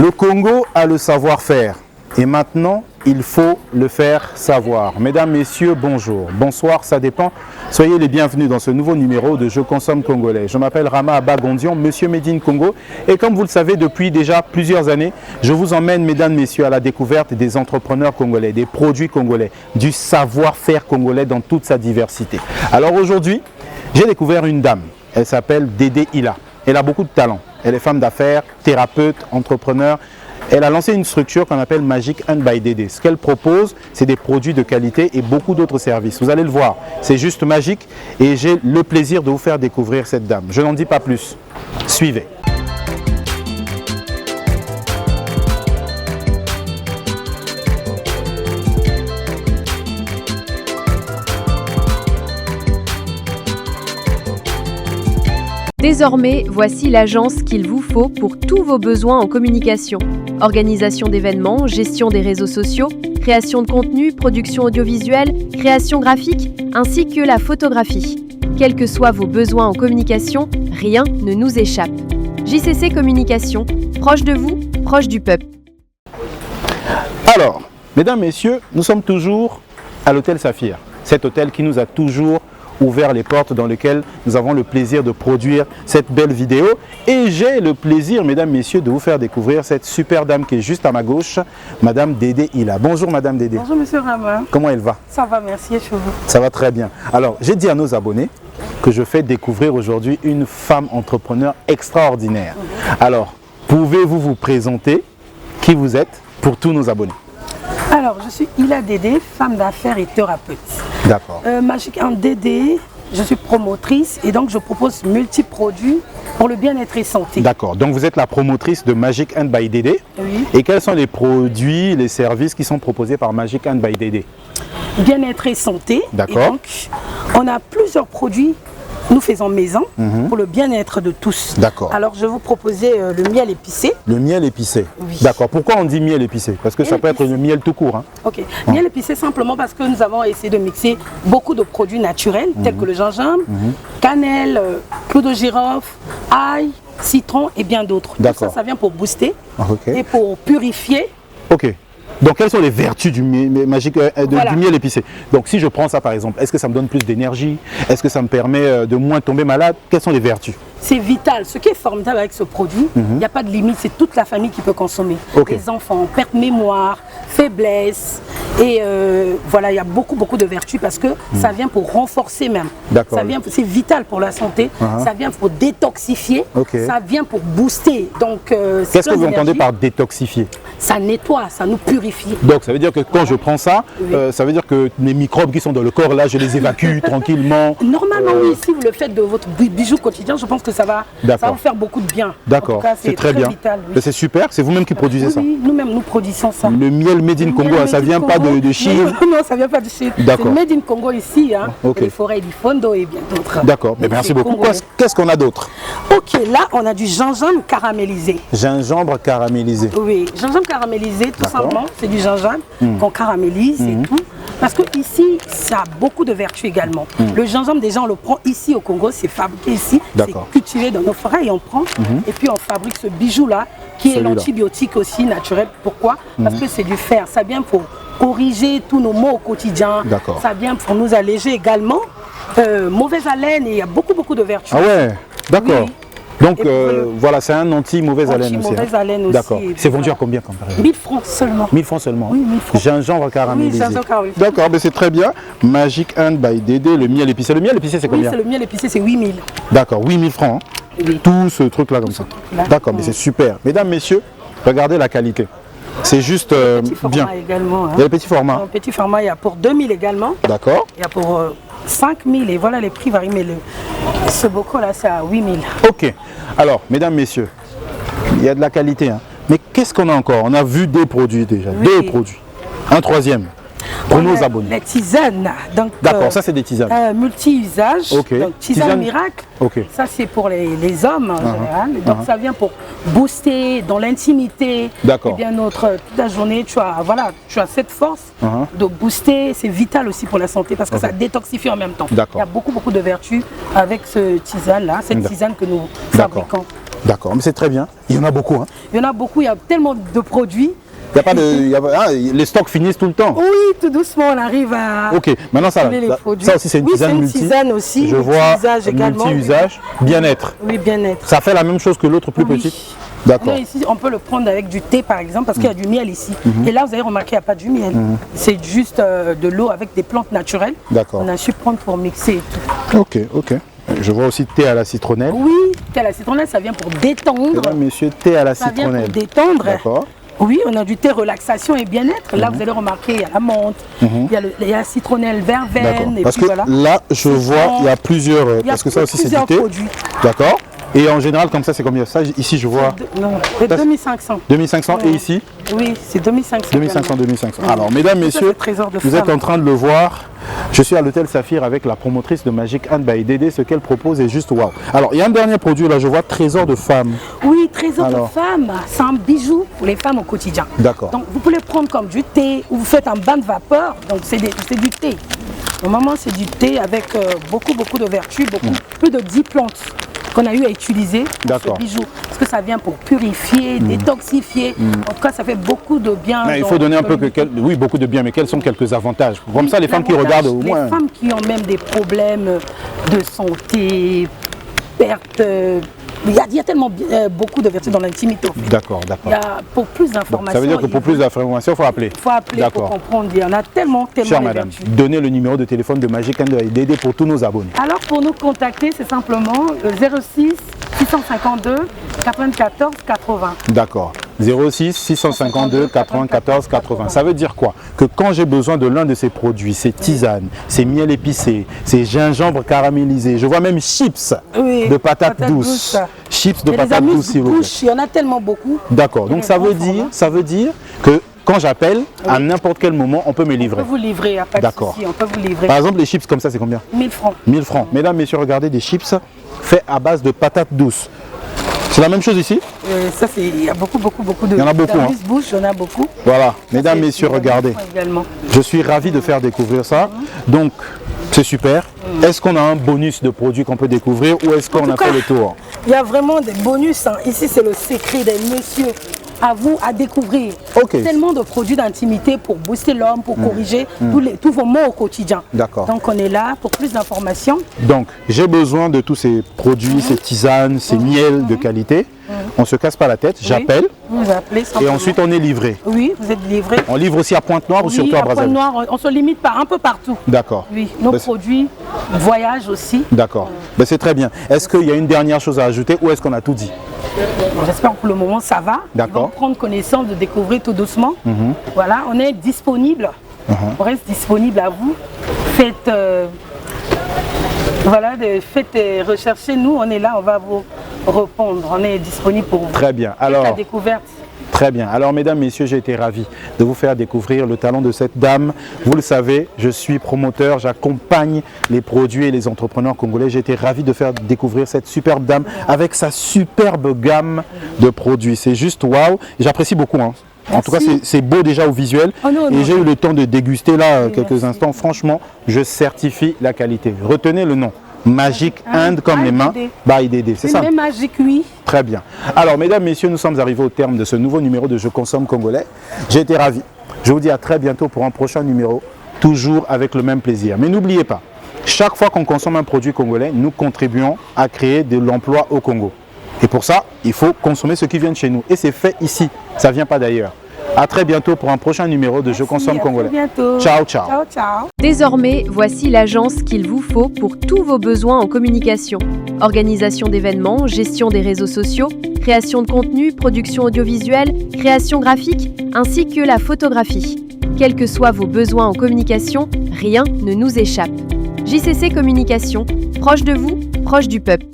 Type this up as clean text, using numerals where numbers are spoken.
Le Congo a le savoir-faire et maintenant il faut le faire savoir. Mesdames, messieurs, bonjour, bonsoir, ça dépend. Soyez les bienvenus dans ce nouveau numéro de Je consomme congolais. Je m'appelle Rama Abagondion, Monsieur Made in Congo. Et comme vous le savez, depuis déjà plusieurs années, je vous emmène, mesdames, messieurs, à la découverte des entrepreneurs congolais, des produits congolais, du savoir-faire congolais dans toute sa diversité. Alors aujourd'hui, j'ai découvert une dame. Elle s'appelle Dédé Ila. Elle a beaucoup de talent. Elle est femme d'affaires, thérapeute, entrepreneur. Elle a lancé une structure qu'on appelle Magic & by Dédé. Ce qu'elle propose, c'est des produits de qualité et beaucoup d'autres services. Vous allez le voir, c'est juste magique et j'ai le plaisir de vous faire découvrir cette dame. Je n'en dis pas plus. Suivez. Désormais, voici l'agence qu'il vous faut pour tous vos besoins en communication. Organisation d'événements, gestion des réseaux sociaux, création de contenu, production audiovisuelle, création graphique, ainsi que la photographie. Quels que soient vos besoins en communication, rien ne nous échappe. JCC Communication, proche de vous, proche du peuple. Alors, mesdames, messieurs, nous sommes toujours à l'hôtel Saphir. Cet hôtel qui nous a toujours ouvert les portes, dans lequel nous avons le plaisir de produire cette belle vidéo. Et j'ai le plaisir, mesdames, messieurs, de vous faire découvrir cette super dame qui est juste à ma gauche, Madame Dédé Ila. Bonjour Madame Dédé. Bonjour Monsieur Rama. Comment elle va? Ça va, merci, et chez vous? Ça va très bien. Alors, j'ai dit à nos abonnés que je fais découvrir aujourd'hui une femme entrepreneur extraordinaire. Alors, pouvez-vous vous présenter qui vous êtes pour tous nos abonnés? Alors, je suis Ila Dédé, femme d'affaires et thérapeute. D'accord. Magic & Dédé, je suis promotrice et donc je propose multi-produits pour le bien-être et santé. D'accord. Donc vous êtes la promotrice de Magic & by Dédé. Oui. Et quels sont les produits, les services qui sont proposés par Magic & by Dédé? Bien-être et santé. D'accord. Et donc, on a plusieurs produits, nous faisons maison, pour le bien-être de tous. D'accord. Alors, je vais vous proposer le miel épicé. Le miel épicé. Oui. D'accord. Pourquoi on dit miel épicé? Parce que ça peut être le miel tout court. Hein. Ok. Miel épicé simplement parce que nous avons essayé de mixer beaucoup de produits naturels, tels que le gingembre, cannelle, clou de girofle, ail, citron et bien d'autres. D'accord. Ça vient pour booster Ok. et pour purifier. Ok. Donc quelles sont les vertus du miel épicé? Donc si je prends ça par exemple, est-ce que ça me donne plus d'énergie? Est-ce que ça me permet de moins tomber malade? Quelles sont les vertus? C'est vital. Ce qui est formidable avec ce produit, il n'y a pas de limite, c'est toute la famille qui peut consommer. Ok. Les enfants, perte de mémoire, faiblesse. Et voilà, il y a beaucoup de vertus parce que ça vient pour renforcer même. D'accord. C'est vital pour la santé, ça vient pour détoxifier, Ok. ça vient pour booster. Donc, Qu'est-ce que vous entendez par détoxifier? Ça nettoie, ça nous purifie. Donc ça veut dire que quand je prends ça, ça veut dire que les microbes qui sont dans le corps là, je les évacue tranquillement. Normalement, oui, si vous le faites de votre bijou quotidien, je pense que ça va vous faire beaucoup de bien. D'accord, En tout cas, c'est très bien. Vital, oui. C'est super, c'est vous-même qui produisez ça? Oui, nous-mêmes, nous produisons ça. Le miel Made in Congo, ça vient pas de Chine? Non, ça vient pas de Chine. D'accord. C'est Made in Congo ici, hein, Ok. les forêts du Fondo et bien d'autres. D'accord, mais merci beaucoup. Qu'est-ce qu'on a d'autre? Ok, là, on a du gingembre caramélisé. Gingembre caramélisé. Oui, gingembre caramélisé, tout D'accord. simplement, c'est du gingembre qu'on caramélise et tout. Parce que ici, ça a beaucoup de vertus également. Le gingembre, déjà, on le prend ici au Congo, c'est fabriqué ici, c'est D'accord. cultivé dans nos forêts et on prend. Et puis on fabrique ce bijou-là, qui est Celui-là. l'antibiotique aussi naturel. Pourquoi? Parce que c'est du fer. Ça vient pour corriger tous nos maux au quotidien. D'accord. Ça vient pour nous alléger également. Mauvaise haleine, et il y a beaucoup de vertus. Ah ouais, d'accord. Oui. Donc Et puis, voilà, c'est un anti-mauvaise haleine aussi. Anti-mauvaise haleine aussi. D'accord. Et C'est vendu voilà. à combien comme par exemple? 1000 francs seulement. 1000 francs seulement. Oui, 1000 francs. Gingembre caramélisé. Oui, gingembre caramélisé. D'accord, mais c'est très bien. Magic & by Dédé, le miel épicé. Le miel épicé, c'est Oui, combien? c'est le miel épicé, c'est 8000. D'accord, 8000 francs. Hein. Oui. Tout ce truc-là comme ça. truc-là. D'accord, mais c'est super. Mesdames, messieurs, regardez la qualité. C'est juste Petit format bien. également. Hein. Il y a le petit format. Un petit format, il y a pour 2000 également. D'accord. Il y a pour 5000 et voilà les prix varient. Mais ce bocaux là, c'est à 8000. Ok. Alors, mesdames, messieurs, il y a de la qualité. Hein. Mais qu'est-ce qu'on a encore? On a vu deux produits déjà. Oui. Deux produits. Un troisième. Pour nos abonnés. Les tisanes. D'accord, ça c'est des tisanes. Multi-usage. Ok. Donc tisane miracle. Ok. Ça c'est pour les hommes en général. Donc ça vient pour booster dans l'intimité. D'accord. Et bien toute la journée, tu as cette force de booster. C'est vital aussi pour la santé parce que ça détoxifie en même temps. Il D'accord. y a beaucoup de vertus avec ce tisane là, cette tisane que nous fabriquons. D'accord, mais c'est très bien. Il y en a beaucoup. Hein. Il y en a beaucoup, il y a tellement de produits. Il y a pas de, les stocks finissent tout le temps. Oui, tout doucement, on arrive à... Ok, maintenant ça aussi c'est une tisane multi. Tisane aussi, je vois multi-usage, bien-être. Oui, bien-être. Ça fait la même chose que l'autre plus petite. D'accord. Ici, on peut le prendre avec du thé par exemple, parce qu'il y a du miel ici. Et là, vous avez remarqué, il n'y a pas du miel. C'est juste de l'eau avec des plantes naturelles. D'accord. On a su prendre pour mixer et tout. Ok, ok. Je vois aussi thé à la citronnelle. Oui, thé à la citronnelle, ça vient pour détendre. Mesdames, messieurs, thé à la citronnelle. Ça vient pour détendre. D'accord. Oui, on a du thé relaxation et bien-être. Là, vous allez remarquer, il y a la menthe, il y a la citronnelle verveine. Parce que là, je vois, il y a plusieurs. Parce que ça aussi, c'est du thé. D'accord. Et en général, comme ça, c'est combien? Ça, ici, je vois. C'est 2500. 2500 et ici? Oui, c'est 2500. 2500, 2500. Alors, mesdames, messieurs, vous êtes en train de le voir. Je suis à l'hôtel Saphir avec la promotrice de Magic Hand by Dédé. Ce qu'elle propose est juste waouh. Alors, il y a un dernier produit là, je vois trésor de femme. Oui, trésor de femme. C'est un bijou pour les femmes au quotidien. D'accord. Donc, vous pouvez le prendre comme du thé ou vous faites un bain de vapeur. Donc, c'est du thé. Normalement, c'est du thé avec beaucoup de vertus, plus de 10 plantes qu'on a eu à utiliser pour ce bijou. Parce que ça vient pour purifier, détoxifier. En tout cas, ça fait beaucoup de bien. Mais il faut donner un peu, oui, beaucoup de bien, mais quels sont quelques avantages? Comme ça, les femmes qui regardent au moins. Les femmes qui ont même des problèmes de santé, perte. Il y a tellement beaucoup de vertus dans l'intimité. D'accord, d'accord. Pour plus d'informations. Ça veut dire que pour plus d'informations, il faut appeler. Il faut appeler pour comprendre. Il y en a tellement Chère madame, donnez le numéro de téléphone de Magic Hand by Dédé pour tous nos abonnés. Alors, pour nous contacter, c'est simplement le 06 652 94 80. D'accord. 06 652 94 80. Ça veut dire quoi? Que quand j'ai besoin de l'un de ces produits, ces tisanes, ces miels épicés, ces gingembre caramélisé, je vois même chips de patates douces. Chips de patates douces, s'il vous plaît. Il y en a tellement beaucoup. D'accord. Donc ça veut dire que quand j'appelle, à n'importe quel moment, on peut me livrer. On peut vous livrer, à pas de souci, on peut vous livrer. Par exemple, les chips comme ça, c'est combien? 1000 francs. 1000 francs. Mesdames, messieurs, regardez des chips faits à base de patates douces. C'est la même chose ici? Ça, il y a beaucoup de... Il y en a beaucoup. Bouche, il y en a beaucoup. Voilà. Mesdames, messieurs, regardez. Je suis ravi de faire découvrir ça. Donc, c'est super. Est-ce qu'on a un bonus de produits qu'on peut découvrir ou est-ce qu'on a fait le tour? Il y a vraiment des bonus. Ici, c'est le secret des messieurs. À vous à découvrir. Tellement de produits d'intimité pour booster l'homme, pour corriger tous vos maux au quotidien. D'accord. Donc on est là pour plus d'informations. Donc j'ai besoin de tous ces produits, ces tisanes, ces miels de qualité. On ne se casse pas la tête, j'appelle. Vous appelez et ensuite on est livré. Oui, vous êtes livré. On livre aussi à Pointe-Noire ou surtout à Brazzaville? Pointe-Noire, on se limite pas un peu partout. D'accord. Oui, nos produits voyagent aussi. D'accord. Ben, c'est très bien. Est-ce qu'il y a une dernière chose à ajouter ou est-ce qu'on a tout dit? J'espère que pour le moment ça va. D'accord. On va prendre connaissance, de découvrir tout doucement. Voilà, on est disponible. On reste disponible à vous. Faites, recherchez nous, on est là, on va vous répondre. On est disponible pour vous. Très bien. Alors, la découverte. Très bien. Alors, mesdames, messieurs, j'ai été ravi de vous faire découvrir le talent de cette dame. Vous le savez, je suis promoteur, j'accompagne les produits et les entrepreneurs congolais. J'ai été ravi de faire découvrir cette superbe dame avec sa superbe gamme de produits. C'est juste waouh. J'apprécie beaucoup. Hein. En tout cas, c'est beau déjà au visuel. Et j'ai eu le temps de déguster là quelques instants. Franchement, je certifie la qualité. Retenez le nom. Magic Hand comme les mains by Dédé, c'est ça? Magic, oui. Très bien. Alors, mesdames, messieurs, nous sommes arrivés au terme de ce nouveau numéro de Je consomme congolais. J'ai été ravi. Je vous dis à très bientôt pour un prochain numéro, toujours avec le même plaisir. Mais n'oubliez pas, chaque fois qu'on consomme un produit congolais, nous contribuons à créer de l'emploi au Congo. Et pour ça, il faut consommer ce qui vient de chez nous. Et c'est fait ici, ça ne vient pas d'ailleurs. À très bientôt pour un prochain numéro de Je consomme congolais. À bientôt. Ciao, ciao. Ciao, ciao. Désormais, voici l'agence qu'il vous faut pour tous vos besoins en communication. Organisation d'événements, gestion des réseaux sociaux, création de contenu, production audiovisuelle, création graphique, ainsi que la photographie. Quels que soient vos besoins en communication, rien ne nous échappe. JCC Communication, proche de vous, proche du peuple.